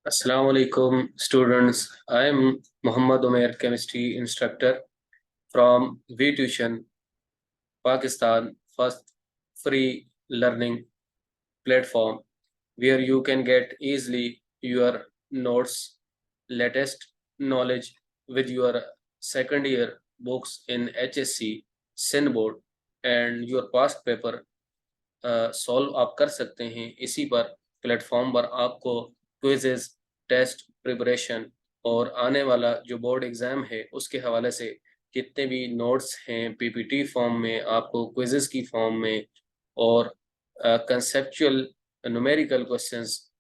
Assalamu alaikum students. I am Muhammad Umair, chemistry instructor from VTuition, Pakistan, first free learning platform where you can get easily your notes, latest knowledge with your second year books in HSC, SIN board and your past paper solve आप कर सकते हैं। इसी पर platform पर आपको quizzes, test preparation और आने वाला जो बोर्ड एग्ज़ाम है उसके हवाले से जितने भी नोट्स हैं पीपीटी फॉर्म में, आपको क्विजेज की फॉर्म में और conceptual numerical questions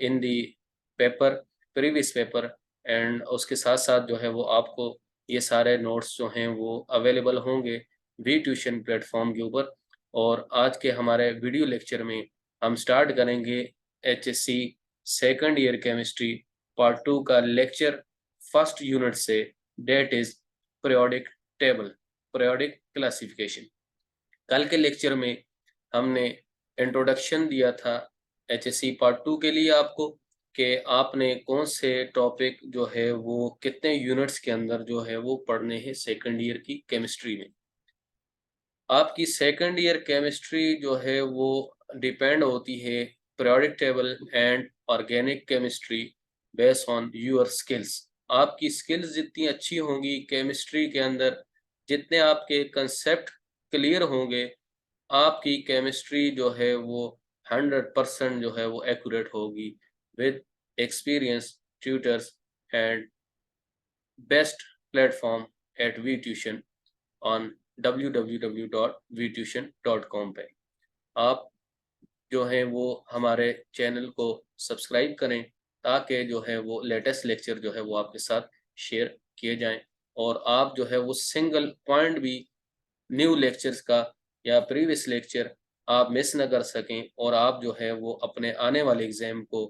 in the paper, previous paper and उसके साथ साथ जो है वो आपको ये सारे नोट्स जो हैं वो अवेलेबल होंगे वी ट्यूशन प्लेटफॉर्म के ऊपर। और आज के हमारे वीडियो लेक्चर में हम स्टार्ट करेंगे HSC second year chemistry part 2 का लेक्चर फर्स्ट यूनिट से, that is periodic table, periodic classification. कल के लेक्चर में हमने इंट्रोडक्शन दिया था एचएससी पार्ट 2 के लिए आपको कि आपने कौन से टॉपिक जो है वो कितने यूनिट्स के अंदर जो है वो पढ़ने हैं सेकंड ईयर की केमिस्ट्री में। आपकी सेकंड ईयर केमिस्ट्री जो है वो डिपेंड होती है periodic table and organic chemistry based on your skills. आपकी स्किल्स जितनी अच्छी होंगी केमिस्ट्री के अंदर, जितने आपके कंसेप्ट क्लियर होंगे, आपकी केमिस्ट्री जो है वो 100% जो है वो एक्यूरेट होगी with experience tutors and best platform at V tuition on www.vtuition.com पे आप जो है वो हमारे चैनल को सब्सक्राइब करें ताकि जो है वो लेटेस्ट लेक्चर जो है वो आपके साथ शेयर किए जाएं और आप जो है वो सिंगल पॉइंट भी न्यू लेक्चर्स का या प्रीवियस लेक्चर आप मिस न कर सकें और आप जो है वो अपने आने वाले एग्ज़ाम को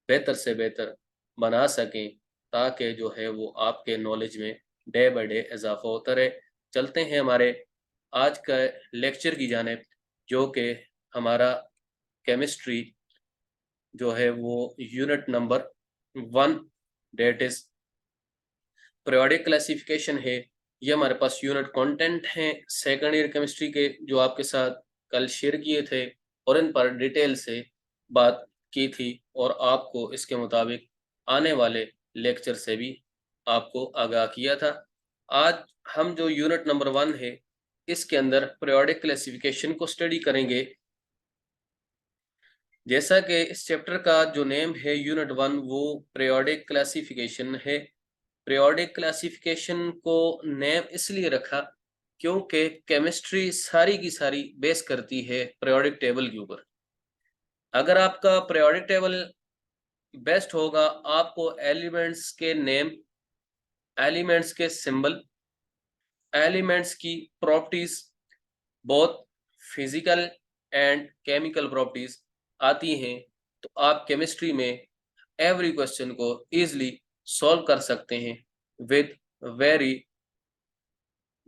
बेहतर से बेहतर बना सकें ताकि जो है वो आपके नॉलेज में डे बाय डे इजाफा होता रहे। चलते हैं हमारे आज का लेक्चर की जानिब, जो कि हमारा केमिस्ट्री जो है वो unit number 1 that is periodic classification है। ये हमारे पास यूनिट कंटेंट हैं सेकंड ईयर केमिस्ट्री के जो आपके साथ कल शेयर किए थे और इन पर डिटेल से बात की थी और आपको इसके मुताबिक आने वाले लेक्चर से भी आपको आगाह किया था। आज हम जो यूनिट नंबर 1 है इसके अंदर पीरियोडिक क्लासिफिकेशन को स्टडी करेंगे। जैसा कि इस चैप्टर का जो नेम है यूनिट 1 वो पीरियोडिक क्लासिफिकेशन है। पीरियोडिक क्लासिफिकेशन को नेम इसलिए रखा क्योंकि केमिस्ट्री सारी की सारी बेस करती है पीरियोडिक टेबल के ऊपर। अगर आपका पीरियोडिक टेबल बेस्ट होगा, आपको एलिमेंट्स के नेम, एलिमेंट्स के सिंबल, एलिमेंट्स की प्रॉपर्टीज, बहुत फिजिकल एंड केमिकल प्रॉपर्टीज आती हैं, तो आप केमिस्ट्री में एवरी क्वेश्चन को इजीली सॉल्व कर सकते हैं विद वेरी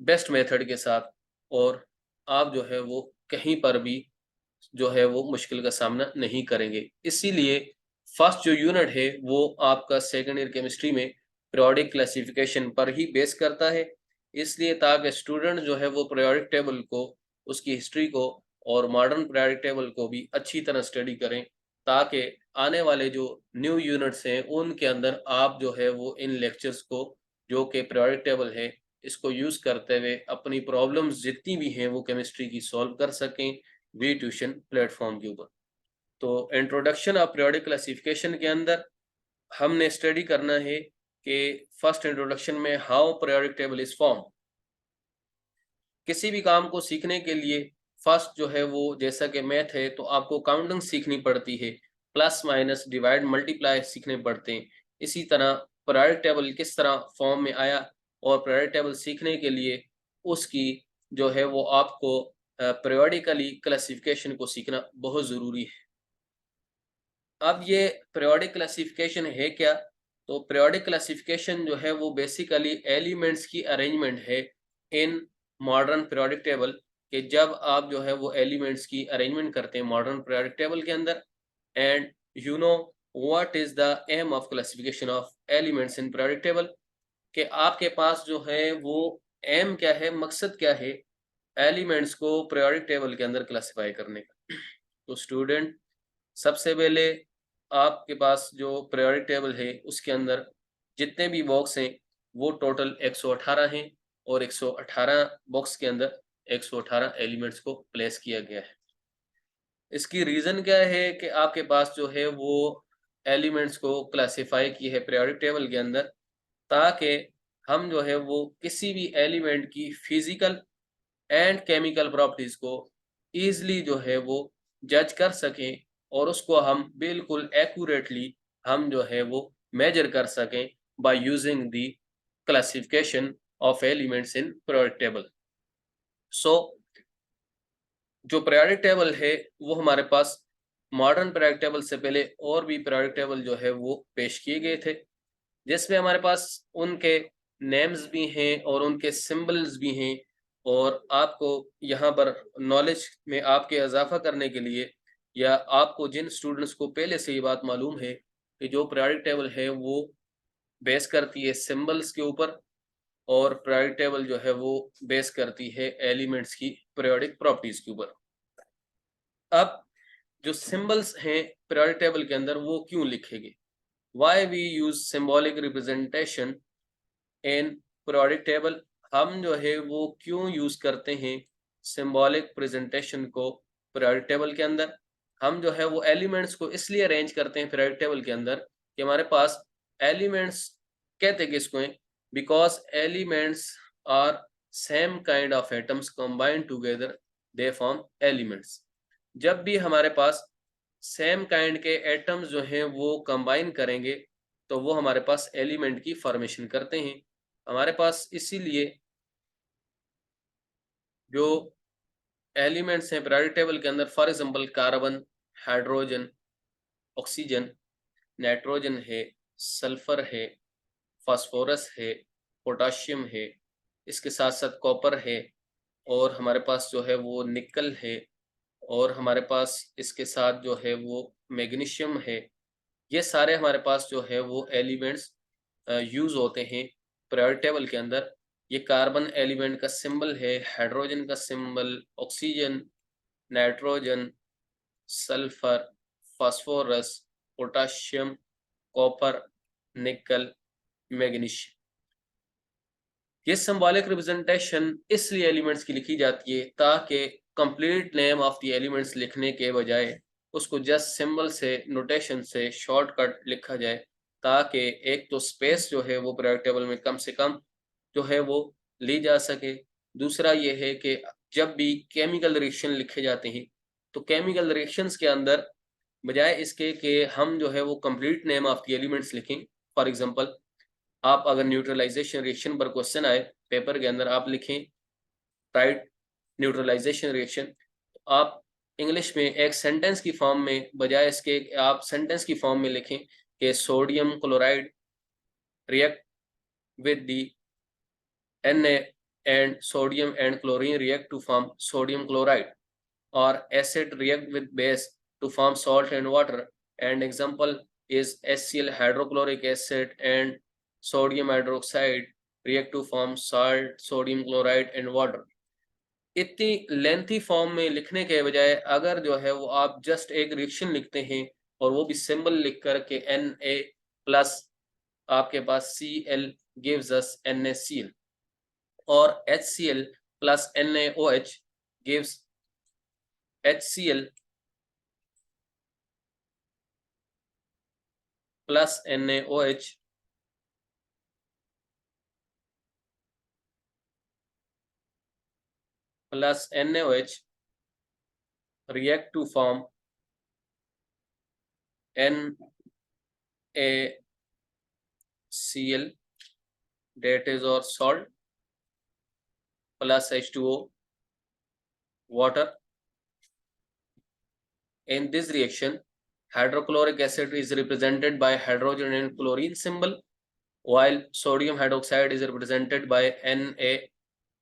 बेस्ट मेथड के साथ और आप जो है वो कहीं पर भी जो है वो मुश्किल का सामना नहीं करेंगे। इसीलिए फर्स्ट जो यूनिट है वो आपका सेकंड ईयर केमिस्ट्री में पीरियोडिक क्लासिफिकेशन पर ही बेस करता है। इसलिए ताकि स्टूडेंट जो है वो पीरियोडिक टेबल को, उसकी हिस्ट्री को और मॉडर्न पीरियोडिक टेबल को भी अच्छी तरह स्टडी करें ताकि आने वाले जो न्यू यूनिट्स हैं उनके अंदर आप जो है वो इन लेक्चर्स को, जो कि पीरियोडिक टेबल है, इसको यूज करते हुए अपनी प्रॉब्लम्स जितनी भी हैं वो केमिस्ट्री की सॉल्व कर सकें वी ट्यूशन प्लेटफॉर्म के ऊपर। तो इंट्रोडक्शन ऑफ पीरियोडिक क्लासिफिकेशन के अंदर हमने स्टडी करना है कि फर्स्ट इंट्रोडक्शन में how periodic table is form. किसी भी काम को सीखने के लिए फर्स्ट जो है वो, जैसा कि मैथ है तो आपको काउंटिंग सीखनी पड़ती है, प्लस माइनस डिवाइड मल्टीप्लाई सीखने पड़ते हैं। इसी तरह पीरियोडिक टेबल किस तरह फॉर्म में आया और पीरियोडिक टेबल सीखने के लिए उसकी जो है वो आपको पीरियोडिकली क्लासिफिकेशन को सीखना बहुत ज़रूरी है। अब ये पीरियोडिक क्लासिफिकेशन है क्या? तो पीरियोडिक क्लासिफिकेशन जो है वो बेसिकली एलिमेंट्स की अरेंजमेंट है इन मॉडर्न पीरियोडिक टेबल, कि जब आप जो है वो एलिमेंट्स की अरेंजमेंट करते हैं मॉडर्न पीरियोडिक टेबल के अंदर and you know what is the aim of classification of elements in periodic table, कि आपके पास जो है वो एम क्या है, मकसद क्या है एलिमेंट्स को पीरियोडिक टेबल के अंदर क्लासिफाई करने का। तो स्टूडेंट, सबसे पहले आपके पास जो पीरियोडिक टेबल है उसके अंदर जितने भी बॉक्स हैं वो टोटल 118 हैं, और 118 बॉक्स के अंदर 118 एलिमेंट्स को प्लेस किया गया है। इसकी रीज़न क्या है कि आपके पास जो है वो एलिमेंट्स को क्लासिफाई की है पीरियोडिक टेबल के अंदर, ताकि हम जो है वो किसी भी एलिमेंट की फिजिकल एंड केमिकल प्रॉपर्टीज को ईजिली जो है वो जज कर सकें, और उसको हम बिल्कुल एक्यूरेटली हम जो है वो मेजर कर सकें by using the classification of elements in periodic table. So जो पीरियोडिक टेबल है वो हमारे पास मॉडर्न पीरियोडिक टेबल से पहले और भी पीरियोडिक टेबल जो है वो पेश किए गए थे, जिसमें हमारे पास उनके नेम्स भी हैं और उनके सिंबल्स भी हैं। और आपको यहाँ पर नॉलेज में आपके इजाफा करने के लिए, या आपको जिन स्टूडेंट्स को पहले से ये बात मालूम है कि जो पीरियोडिक टेबल है वो बेस करती है सिंबल्स के ऊपर, और पीरियोडिक टेबल जो है वो बेस करती है एलिमेंट्स की पीरियोडिक प्रॉपर्टीज के ऊपर। अब जो सिंबल्स हैं पीरियोडिक टेबल के अंदर वो क्यों लिखेंगे, why we use symbolic representation in periodic table, हम जो है वो क्यों यूज करते हैं सिंबॉलिक प्रेजेंटेशन को पीरियोडिक टेबल के अंदर। हम जो है वो एलिमेंट्स को इसलिए अरेंज करते हैं पीरियोडिक टेबल के अंदर कि हमारे पास एलिमेंट्स कहते हैं किसको हैं, because elements are same kind of atoms combined together they form elements. जब भी हमारे पास सेम काइंड के एटम्स जो हैं वो कंबाइन करेंगे तो वो हमारे पास एलिमेंट की फॉर्मेशन करते हैं। हमारे पास इसीलिए जो एलिमेंट्स हैं पीरियोडिक टेबल के अंदर, for example carbon, hydrogen, oxygen, nitrogen है, सल्फर है, फास्फोरस है, पोटाशियम है, इसके साथ साथ कॉपर है, और हमारे पास जो है वो निकल है, और हमारे पास इसके साथ जो है वो मैग्नीशियम है। ये सारे हमारे पास जो है वो एलिमेंट्स यूज होते हैं पीरियोडिक टेबल के अंदर। ये कार्बन एलिमेंट का सिंबल है, हाइड्रोजन का symbol, oxygen, nitrogen, sulphur, phosphorus, potassium, copper, निकल, मैग्नीशियम। ये सिंबॉलिक रिप्रेजेंटेशन इसलिए एलिमेंट्स की लिखी जाती है ताकि complete name of the elements लिखने के बजाय उसको जस्ट सिंबल से, नोटेशन से शॉर्टकट लिखा जाए, ताकि एक तो स्पेस जो है वो पीरियोडिक टेबल में कम से कम जो है वो ली जा सके। दूसरा ये है कि जब भी केमिकल रिएक्शन लिखे जाते हैं तो केमिकल रिएक्शंस के अंदर बजाय इसके कि हम जो है वो complete name of the elements लिखें, फॉर एग्जांपल आप अगर न्यूट्रलाइजेशन रिएक्शन पर क्वेश्चन आए पेपर के अंदर, आप लिखें राइट न्यूट्रलाइजेशन रिएक्शन, आप इंग्लिश में एक सेंटेंस की फॉर्म में बजाय इसके आप सेंटेंस की फॉर्म में लिखें कि sodium chloride react with the Na and sodium and chlorine react to form sodium chloride, or acid react with base to form salt and water, and example is HCl hydrochloric acid and sodium hydroxide react to form salt, sodium chloride and water। इतनी lengthy form में लिखने के बजाय अगर जो है वो आप जस्ट एक रिएक्शन लिखते हैं और वो भी सिंबल लिख कर के Na प्लस आपके पास Cl gives us NaCl, और HCl plus NaOH gives HCl plus NaOH plus NaOH react to form NaCl, that is or salt, plus H2O, water. In this reaction, hydrochloric acid is represented by hydrogen and chlorine symbol, while sodium hydroxide is represented by Na,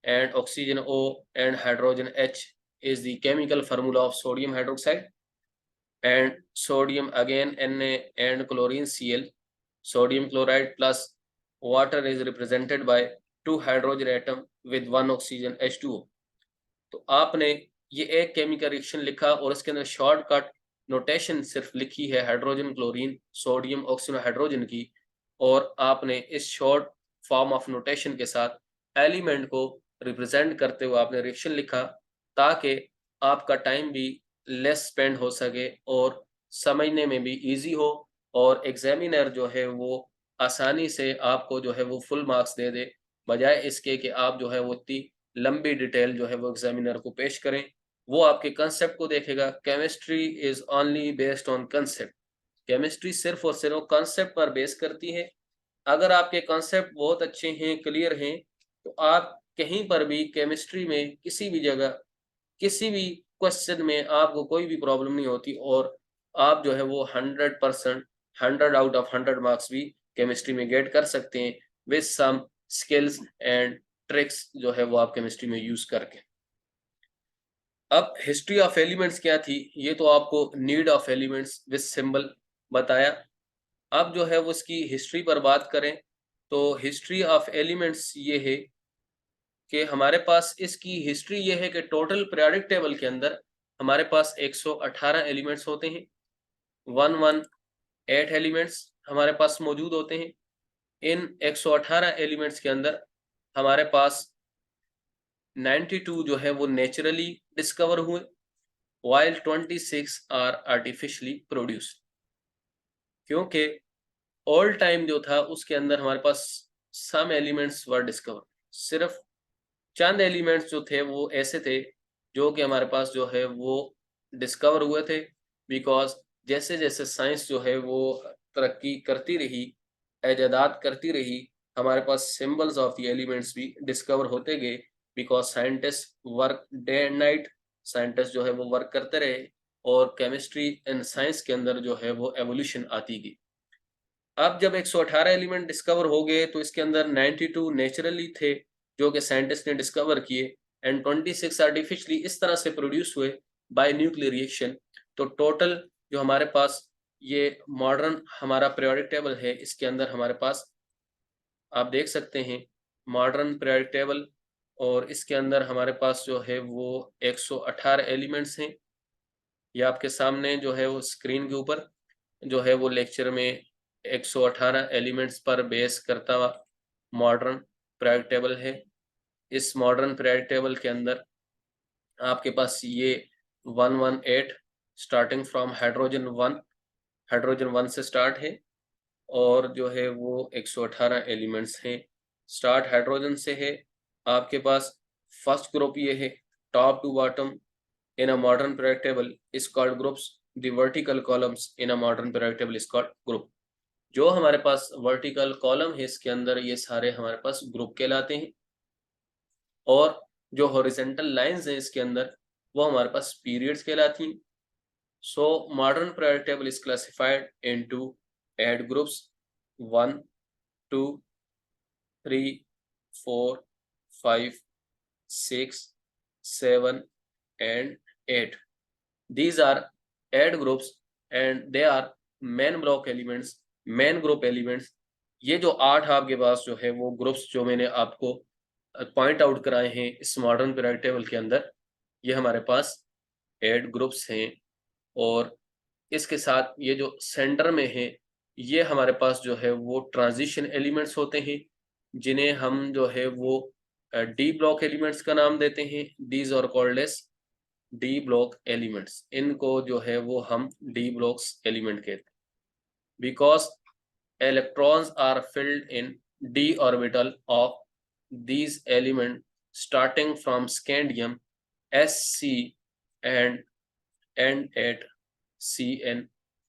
and oxygen O and hydrogen H is the chemical formula of sodium hydroxide. and sodium again Na and chlorine Cl. Sodium chloride plus water is represented by 2 hydrogen atom with 1 oxygen H2O. तो आपने ये एक chemical reaction लिखा और इसके अंदर shortcut notation सिर्फ लिखी है hydrogen chlorine sodium oxygen hydrogen की, और आपने इस शॉर्ट फॉर्म ऑफ नोटेशन के साथ एलिमेंट को रिप्रेजेंट करते हुए आपने रिएक्शन लिखा, ताकि आपका टाइम भी लेस स्पेंड हो सके और समझने में भी इजी हो, और एग्जामिनर जो है वो आसानी से आपको जो है वो फुल मार्क्स दे दे, बजाय इसके कि आप जो है वो इतनी लंबी डिटेल जो है वो एग्जामिनर को पेश करें। वो आपके कंसेप्ट को देखेगा। Chemistry is only based on concept. Chemistry सिर्फ और सिर्फ कंसेप्ट पर बेस करती है। अगर आपके कंसेप्ट बहुत अच्छे हैं, क्लियर हैं, तो आप कहीं पर भी केमिस्ट्री में किसी भी जगह किसी भी क्वेश्चन में आपको कोई भी प्रॉब्लम नहीं होती, और आप जो है वो 100% 100 आउट ऑफ 100 मार्क्स भी केमिस्ट्री में गेट कर सकते हैं with some skills and tricks जो है वो आप केमिस्ट्री में यूज करके। अब हिस्ट्री ऑफ एलिमेंट्स क्या थी, ये तो आपको need of elements with symbol बताया। अब जो है वो इसकी हिस्ट्री पर बात करें तो हिस्ट्री ऑफ एलिमेंट्स ये है कि हमारे पास इसकी हिस्ट्री ये है कि टोटल पीरियोडिक टेबल के अंदर हमारे पास 118 एलिमेंट्स होते हैं। 118 एलिमेंट्स हमारे पास मौजूद होते हैं। इन 118 एलिमेंट्स के अंदर हमारे पास 92 जो है वो नेचुरली डिस्कवर हुए, while 26 आर आर्टिफिशियली प्रोड्यूस्ड। क्योंकि ऑल टाइम जो था उसके अंदर हमारे पास सम एलिमेंट्स वर डिस्कवर, सिर्फ चंद एलिमेंट्स जो थे वो ऐसे थे जो कि हमारे पास जो है वो डिस्कवर हुए थे। बिकॉज जैसे जैसे साइंस जो है वो तरक्की करती रही, इजादात करती रही, हमारे पास सिंबल्स ऑफ द एलिमेंट्स भी डिस्कवर होते गए। Because scientist work day and night, scientist जो है वो वर्क करते रहे, और केमिस्ट्री एंड साइंस के अंदर जो है वो एवोल्यूशन आती गई। अब जब 118 एलिमेंट डिस्कवर हो गए तो इसके अंदर 92 नेचुरली थे जो कि साइंटिस्ट ने डिस्कवर किए, एंड 26 आर्टिफिशियली इस तरह से प्रोड्यूस हुए बाय न्यूक्लियर रिएक्शन। तो टोटल जो हमारे पास ये मॉडर्न हमारा पीरियोडिक टेबल है, इसके अंदर हमारे पास आप देख सकते हैं मॉडर्न पीरियोडिक टेबल, और इसके अंदर हमारे पास जो है वो 118 एलिमेंट्स हैं। ये आपके सामने जो है वो स्क्रीन के ऊपर जो है वो लेक्चर में 118 एलिमेंट्स पर बेस करता हुआ मॉडर्न पीरियोडिक टेबल है। इस मॉडर्न पीरियोडिक टेबल के अंदर आपके पास ये 118 स्टार्टिंग फ्रॉम हाइड्रोजन 1 से स्टार्ट है, और जो है वो 118 एलिमेंट्स हैं। स्टार्ट हाइड्रोजन से है। आपके पास फर्स्ट ग्रुप ये है, top to bottom in a modern periodic table is called groups. The vertical columns in a modern periodic table is called group. जो हमारे पास वर्टिकल कॉलम है इसके अंदर ये सारे हमारे पास ग्रुप कहलाते हैं, और जो हॉरिजेंटल लाइंस हैं इसके अंदर वो हमारे पास पीरियड्स कहलाती हैं। So modern periodic table is classified into 8 groups, 1 2 3 4 5 6 7 and 8. These are 8 groups and they are main block elements, main group elements. ये जो 8 आपके पास जो है वो ग्रुप्स जो मैंने आपको पॉइंट आउट कराए हैं इस मॉडर्न पीरियोडिक टेबल के अंदर, ये हमारे पास 8 ग्रुप्स हैं। और इसके साथ ये जो सेंटर में है ये हमारे पास जो है वो ट्रांजिशन एलिमेंट्स होते हैं, जिन्हें हम जो है वो डी ब्लॉक एलिमेंट्स का नाम देते हैं। These are called as D block elements. इनको जो है वो हम डी ब्लॉक्स एलिमेंट कहते हैं, because electrons are filled in d orbital of these element starting from scandium Sc and end at Cn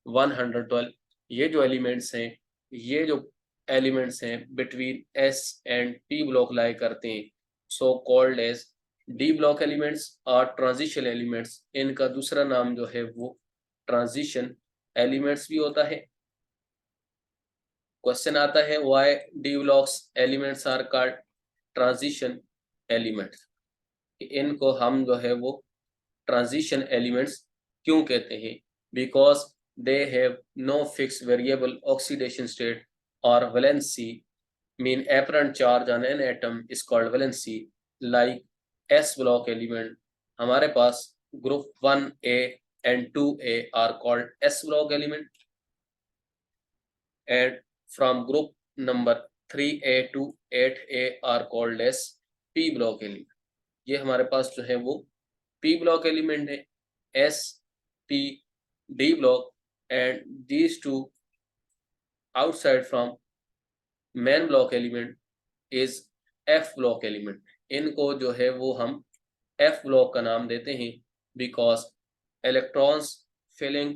112। ये जो एलिमेंट्स हैं, ये जो एलिमेंट्स हैं between s and p block lie करते हैं, so called as D block elements और transition elements. इनका दूसरा नाम जो है वो ट्रांजिशन एलिमेंट्स भी होता है। क्वेश्चन आता है why D blocks elements are called transition elements, इनको हम जो है वो ट्रांजिशन एलिमेंट्स क्यों कहते हैं। because they have no fixed variable oxidation state or valency, mean apparent charge on an atom is called valency. Like s block element, हमारे पास group 1a and 2a are called s block element, and from group number 3a to 8a are called as p block element. ये हमारे पास जो है वो p block element है, s, p, d block, and these two outside from main block element is f block element. इनको जो है वो हम f block का नाम देते हैं because electrons filling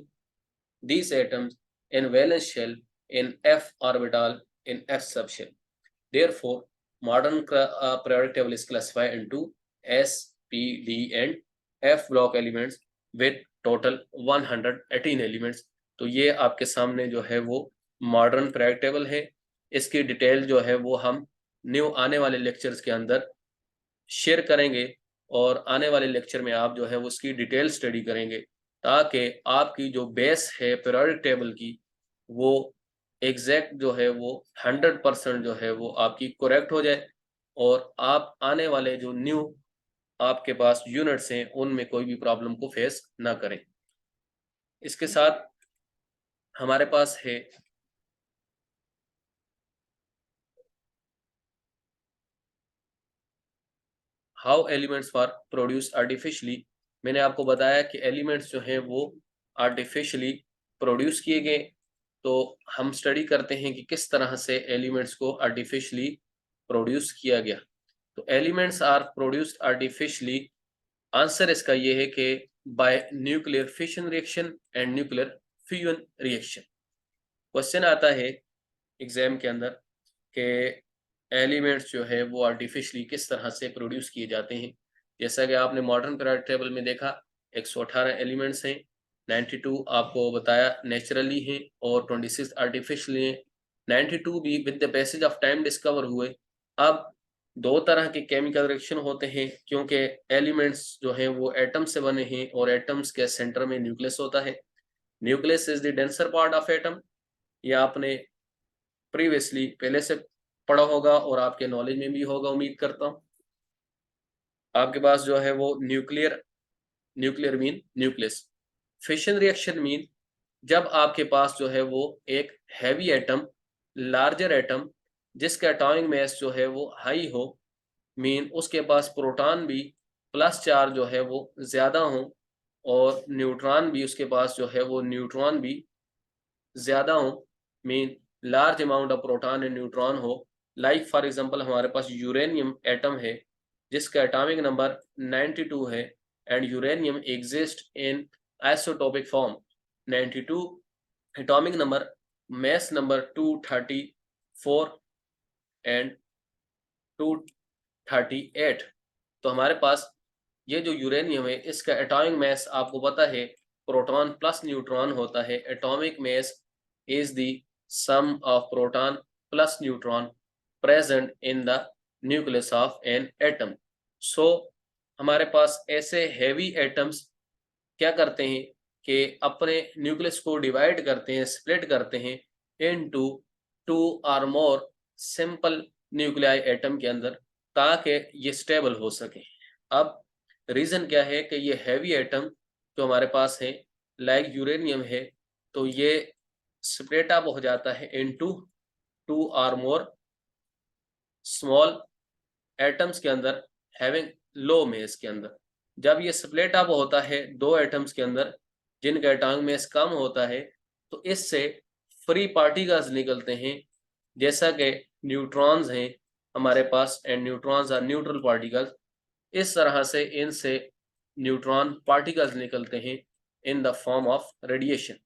these atoms in valence shell in f orbital in f subshell. Therefore, modern periodic table is classified into s, p, d and f block elements with total 118 elements. तो ये आपके सामने जो है वो modern periodic table है. इसकी detail जो है वो हम न्यू आने वाले लेक्चर्स के अंदर शेयर करेंगे, और आने वाले लेक्चर में आप जो है वो उसकी डिटेल स्टडी करेंगे, ताकि आपकी जो बेस है पीरियोडिक टेबल की वो एग्जैक्ट जो है वो 100% जो है वो आपकी करेक्ट हो जाए, और आप आने वाले जो न्यू आपके पास यूनिट्स हैं उनमें कोई भी प्रॉब्लम को फेस ना करें. इसके साथ हमारे पास है how elements are produce artificially. मैंने आपको बताया कि एलिमेंट्स जो हैं वो आर्टिफिशियली प्रोड्यूस किए गए. तो हम स्टडी करते हैं कि किस तरह से एलिमेंट्स को आर्टिफिशियली प्रोड्यूस किया गया. तो elements are produced artificially, answer इसका ये है कि by nuclear fission reaction and nuclear fusion reaction. Question आता है एग्जाम के अंदर कि एलिमेंट्स जो है वो आर्टिफिशियली किस तरह से प्रोड्यूस किए जाते हैं. जैसा कि आपने मॉडर्न पीरियोडिक टेबल में देखा 118 एलिमेंट्स हैं, 92 आपको बताया नेचुरली हैं और 26 आर्टिफिशियली हैं. 92 भी with the passage of time discover हुए. अब दो तरह के केमिकल रिएक्शन होते हैं, क्योंकि एलिमेंट्स जो हैं वो एटम से बने हैं और एटम्स के सेंटर में न्यूक्लियस होता है. Nucleus is the denser part of atom. ये आपने प्रीवियसली पहले से पढ़ा होगा और आपके नॉलेज में भी होगा, उम्मीद करता हूँ. आपके पास जो है वो nuclear mean nucleus. Fission reaction mean जब आपके पास जो है वो एक हैवी एटम, लार्जर एटम जिसका एटॉमिक मास जो है वो हाई हो, मीन उसके पास प्रोटॉन भी प्लस चार्ज जो है वो ज्यादा हो और न्यूट्रॉन भी उसके पास जो है वो न्यूट्रॉन भी ज्यादा हो, mean large amount of proton and neutron हो. लाइक फॉर एग्जांपल हमारे पास यूरेनियम एटम है जिसका एटॉमिक नंबर 92 है, and uranium exist in isotopic form 92 atomic number, mass number 234 and 238. तो हमारे पास ये जो यूरेनियम है इसका एटॉमिक मास आपको पता है प्रोटॉन प्लस न्यूट्रॉन होता है. Atomic mass is the sum of proton plus neutron present in the nucleus of an atom. So हमारे पास ऐसे हैवी एटम्स क्या करते हैं कि अपने न्यूक्लियस को डिवाइड करते हैं, स्प्लिट करते हैं इनटू 2 और मोर सिंपल न्यूक्लियाई एटम के अंदर, ताकि ये स्टेबल हो सके. अब रीजन क्या है कि ये हैवी एटम जो हमारे पास है लाइक यूरेनियम है, तो ये स्प्लिट अप हो जाता है इनटू 2 और मोर स्मॉल एटम्स के अंदर हैविंग लो मास के अंदर. जब ये स्प्लिट अप होता है दो एटम्स के अंदर जिनका एटॉमिक मास कम होता है, तो इससे फ्री पार्टिकल्स निकलते हैं, जैसा कि न्यूट्रॉन्स हैं हमारे पास, and neutrons are neutral particles. इस तरह से इनसे न्यूट्रॉन पार्टिकल्स निकलते हैं in the form of radiation.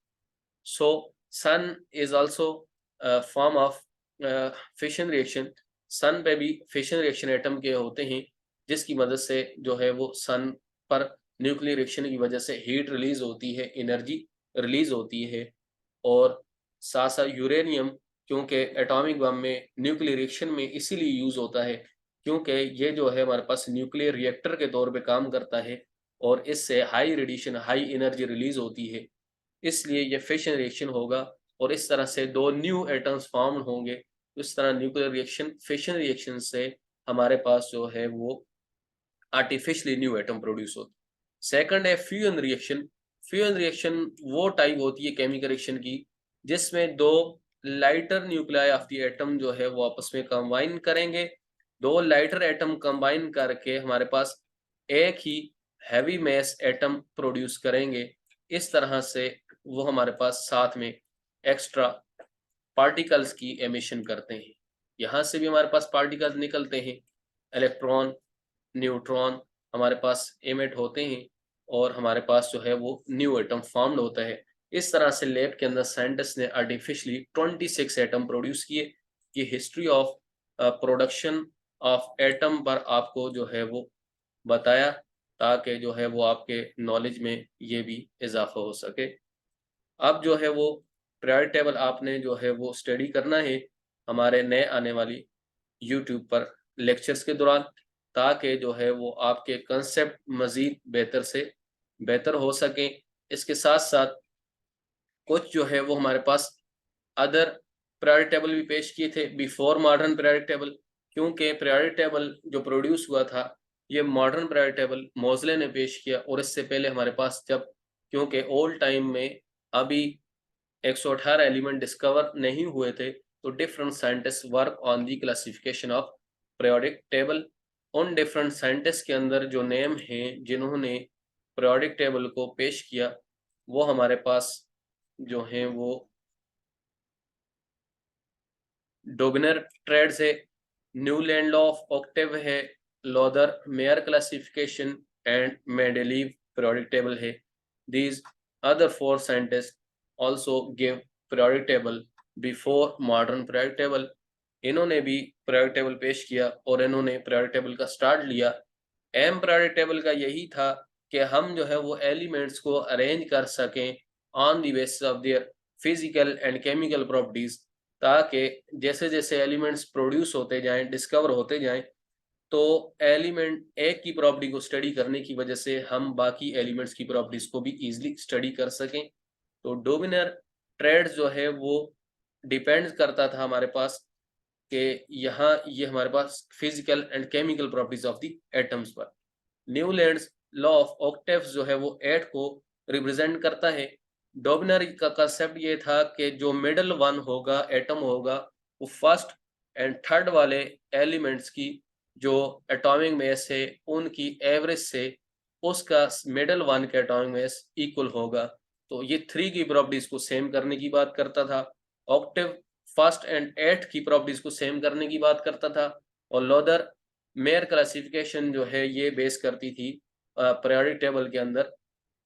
So sun is also form of fission reaction. Sun पे भी फिशन रिएक्शन एटम के होते हैं, जिसकी मदद से जो है वो सन पर न्यूक्लियर रिएक्शन की वजह से हीट रिलीज होती है, एनर्जी रिलीज होती है. और साथ साथ यूरेनियम क्योंकि एटॉमिक बम में न्यूक्लियर रिएक्शन में इसीलिए यूज होता है क्योंकि ये जो है हमारे पास न्यूक्लियर रिएक्टर के तौर पे काम करता है और इससे high radiation, high energy release होती है. इसलिए ये फिशन रिएक्शन होगा और इस तरह से दो न्यू एटम्स फॉर्म होंगे। इस तरह न्यूक्लियर रिएक्शन फिशन रिएक्शन से हमारे पास जो है वो आर्टिफिशियली न्यू एटम प्रोड्यूस होता है। सेकंड है फ्यूजन रिएक्शन। फ्यूजन रिएक्शन वो टाइप होती है केमिकल रिएक्शन की जिसमें दो lighter nuclei of the atom जो है वो आपस में कंबाइन करेंगे। दो लाइटर एटम कंबाइन करके हमारे पास एक ही हैवी मैस एटम प्रोड्यूस करेंगे। इस तरह से वो हमारे पास साथ में एक्स्ट्रा पार्टिकल्स की एमिशन करते हैं। यहाँ से भी हमारे पास पार्टिकल्स निकलते हैं, इलेक्ट्रॉन, न्यूट्रॉन हमारे पास एमिट होते हैं और हमारे पास जो है वो न्यू एटम फॉर्म्ड होता है। इस तरह से लैब के अंदर साइंटिस्ट ने आर्टिफिशियली 26 एटम प्रोड्यूस किए। ये history of production of atom पर आपको जो है वो बताया ताकि जो है वो आपके नॉलेज में ये भी इजाफा हो सके। अब जो है वो पीरियोडिक टेबल आपने जो है वो स्टडी करना है हमारे नए आने वाली यूट्यूब पर लेक्चर्स के दौरान, ताकि जो है वो आपके कंसेप्ट मजीद बेहतर से बेहतर हो सकें। इसके साथ साथ कुछ जो है वो हमारे पास अदर पीरियोडिक टेबल भी पेश किए थे बिफोर मॉडर्न पीरियोडिक टेबल, क्योंकि पीरियोडिक टेबल जो प्रोड्यूस हुआ था ये मॉडर्न पीरियोडिक टेबल मोज़ले ने पेश किया और इससे पहले हमारे पास जब, क्योंकि ओल्ड टाइम में अभी 118 एलिमेंट डिस्कवर नहीं हुए थे, तो different scientist work on the classification of periodic table. उन डिफरेंट साइंटिस्ट के अंदर जो नेम हैं जिन्होंने पीरियोडिक टेबल को पेश किया वो हमारे पास जो हैं वो डोगनर ट्रेड्स है, न्यूलैंड लॉ ऑफ ऑक्टेव है, Lothar Meyer classification and Mendeleev periodic table है। These other four scientist also give periodic table before modern periodic table. इन्होंने भी पीरियोडिक टेबल पेश किया और इन्होंने पीरियोडिक टेबल का स्टार्ट लिया। एम पीरियोडिक टेबल का यही था कि हम जो है वो एलिमेंट्स को अरेंज कर सकें on the basis of their physical and chemical properties, ताकि जैसे जैसे एलिमेंट्स प्रोड्यूस होते जाएं, डिस्कवर होते जाएं, तो एलिमेंट एक की प्रॉपर्टी को स्टडी करने की वजह से हम बाकी एलिमेंट्स की प्रॉपर्टीज को भी इजीली स्टडी कर सकें। तो डोमिनर ट्रेड्स जो है वो डिपेंड करता था हमारे पास कि यहाँ ये हमारे पास physical and chemical properties of the atoms पर। न्यूलैंड्स लॉ ऑफ ऑक्टेव्स जो है वो 8 को रिप्रेजेंट करता है। डोबनर का कंसेप्ट ये था कि जो मिडल वन होगा एटम होगा वो फर्स्ट एंड थर्ड वाले एलिमेंट्स की जो एटॉमिक मास है उनकी एवरेज से उसका मिडल वन का एटॉमिक मास इक्वल होगा। तो ये 3 की प्रॉपर्टीज को सेम करने की बात करता था। ऑक्टेव फर्स्ट एंड 8 की प्रॉपर्टीज को सेम करने की बात करता था। और लोदर मेयर क्लासिफिकेशन जो है ये बेस करती थी पीरियोडिक टेबल के अंदर।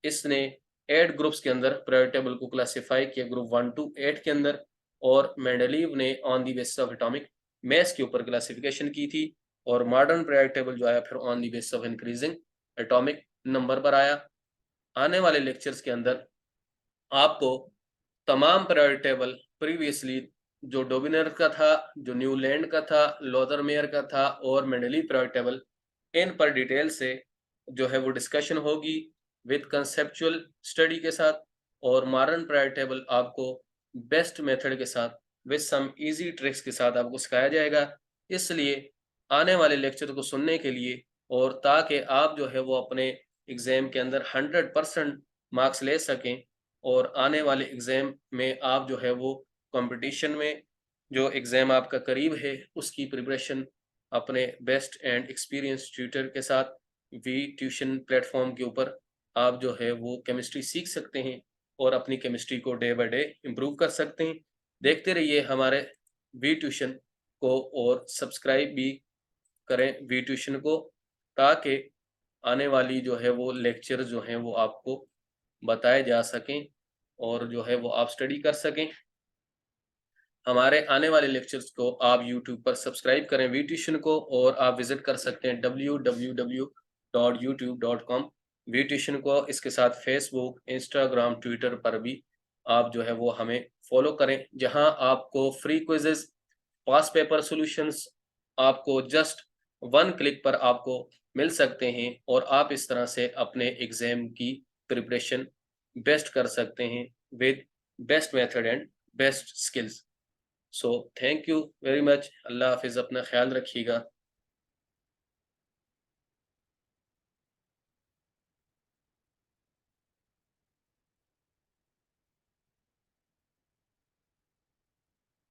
इसने 8 ग्रुप्स के अंदर पीरियोडिक टेबल को क्लासिफाई किया, ग्रुप 1 to 8 के अंदर। और मेंडेलीव ने on the basis of atomic mass के ऊपर क्लासिफिकेशन की थी। और मॉडर्न पीरियोडिक टेबल जो आया फिर on the basis of increasing atomic number पर आया। आने वाले लेक्चर्स के अंदर आपको तमाम पीरियोडिक टेबल प्रीवियसली जो डोबिनर का था, जो न्यूलैंड का था, लोदरमेयर का था और मेंडेलीव पीरियोडिक टेबल, इन पर डिटेल से जो है वो डिस्कशन होगी विद कंसेप्चुअल स्टडी के साथ। और मॉडर्न पीरियोडिक टेबल आपको बेस्ट मेथड के साथ विद सम इजी ट्रिक्स के साथ आपको सिखाया जाएगा। इसलिए आने वाले लेक्चर को सुनने के लिए और ताकि आप जो है वो अपने एग्जाम के अंदर 100% मार्क्स ले सकें और आने वाले एग्जाम में आप जो है वो कंपटीशन में जो एग्जाम आपका करीब है उसकी प्रिपरेशन अपने बेस्ट एंड एक्सपीरियंस ट्यूटर के साथ वी ट्यूशन प्लेटफॉर्म के ऊपर आप जो है वो केमिस्ट्री सीख सकते हैं और अपनी केमिस्ट्री को डे बाय डे इम्प्रूव कर सकते हैं। देखते रहिए हमारे वी ट्यूशन को और सब्सक्राइब भी करें वी ट्यूशन को, ताकि आने वाली जो है वो लेक्चर जो हैं वो आपको बताए जा सकें और जो है वो आप स्टडी कर सकें। हमारे आने वाले लेक्चर्स को आप यूट्यूब पर सब्सक्राइब करें वी ट्यूशन को, और आप विजिट कर सकते हैं www.youtube.com वी ट्यूशन को। इसके साथ फेसबुक, इंस्टाग्राम, ट्विटर पर भी आप जो है वो हमें फॉलो करें, जहां आपको फ्री क्विजेस, पास पेपर सॉल्यूशंस आपको जस्ट 1 क्लिक पर आपको मिल सकते हैं और आप इस तरह से अपने एग्जाम की प्रिपरेशन बेस्ट कर सकते हैं। with best method and best skills. So thank you very much. अल्लाह हाफिज, अपना ख्याल रखिएगा.